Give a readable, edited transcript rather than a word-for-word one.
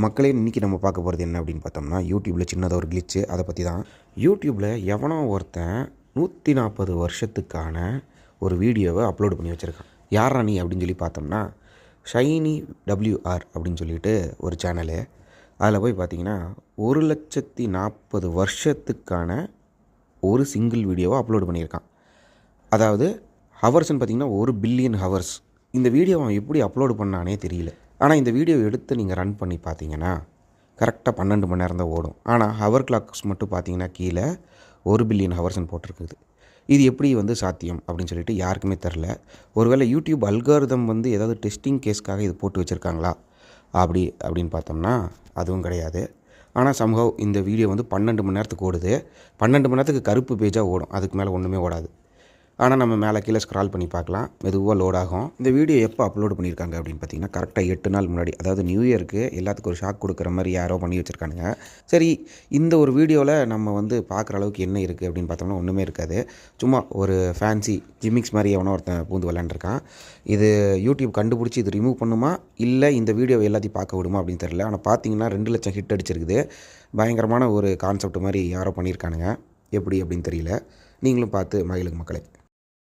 மக்களே இன்றைக்கி நம்ம பார்க்க போகிறது என்ன அப்படின்னு பார்த்தோம்னா, யூடியூப்பில் சின்னதாக ஒரு கிளிச்சு அதை பற்றி தான். யூடியூப்பில் எவனோ ஒருத்தன் 140 வருஷத்துக்கான ஒரு வீடியோவை அப்லோடு பண்ணி வச்சுருக்கான். யாரா நீ அப்படின்னு சொல்லி பார்த்தோம்னா, ஷைனி WR அப்படின்னு சொல்லிட்டு ஒரு சேனலு. அதில் போய் பார்த்தீங்கன்னா 1,40,40 வருஷத்துக்கான ஒரு சிங்கிள் வீடியோவை அப்லோடு பண்ணியிருக்கான். அதாவது ஹவர்ஸ்ன்னு பார்த்திங்கன்னா 1 பில்லியன் ஹவர்ஸ். இந்த வீடியோவை அவன் எப்படி அப்லோடு பண்ணானே தெரியல. ஆனால் இந்த வீடியோ எடுத்து நீங்கள் ரன் பண்ணி பார்த்தீங்கன்னா கரெக்டாக 12 மணி நேரம் தான் ஓடும். ஆனால் ஹவர் கிளாக்ஸ் மட்டும் பார்த்தீங்கன்னா கீழே 1 பில்லியன் ஹவர்ஸ்ன்னு போட்டிருக்குது. இது எப்படி சாத்தியம் அப்படின்னு சொல்லிட்டு யாருக்குமே தெரில. ஒருவேளை யூடியூப் அல்காரிதம் ஏதாவது டெஸ்டிங் கேஸ்க்காக இது போட்டு வச்சுருக்காங்களா அப்படின்னு பார்த்தோம்னா அதுவும் கிடையாது. ஆனால் சம்ஹவ் இந்த வீடியோ 12 மணி நேரத்துக்கு ஓடுது. 12 மணி நேரத்துக்கு கருப்பு பேஜாக ஓடும், அதுக்கு மேலே ஒன்றுமே ஓடாது. ஆனால் நம்ம மேலே கீழே ஸ்க்ரால் பண்ணி பார்க்கலாம், மெதுவாக லோட் ஆகும். இந்த வீடியோ எப்போ அப்லோடு பண்ணியிருக்காங்க அப்படின்னு பார்த்தீங்கன்னா கரெக்டாக 8 நாள் முன்னாடி, அதாவது நியூ இயருக்கு எல்லாத்துக்கும் ஒரு ஷாக் கொடுக்குற மாதிரி யாரோ பண்ணி வச்சுருக்கானுங்க. சரி, இந்த ஒரு வீடியோவில் நம்ம பார்க்குற அளவுக்கு என்ன இருக்குது அப்படின்னு பார்த்தோம்னா ஒன்றுமே இருக்காது. சும்மா ஒரு ஃபேன்சி ஜிமிக்ஸ் மாதிரி எவனோ ஒருத்தன் பூந்து விளாண்டுருக்கான். இது யூடியூப் கண்டுபிடிச்சி இது ரிமூவ் பண்ணுமா இல்லை இந்த வீடியோவை எல்லாத்தையும் பார்க்க விடுமா அப்படின்னு தெரியல. ஆனால் பார்த்தீங்கன்னா 2 லட்சம் ஹிட் அடிச்சிருக்குது. பயங்கரமான ஒரு கான்செப்ட் மாதிரி யாரோ பண்ணியிருக்கானுங்க. எப்படி அப்படின்னு தெரியல. நீங்களும் பார்த்து மகிழுங்க மக்களே.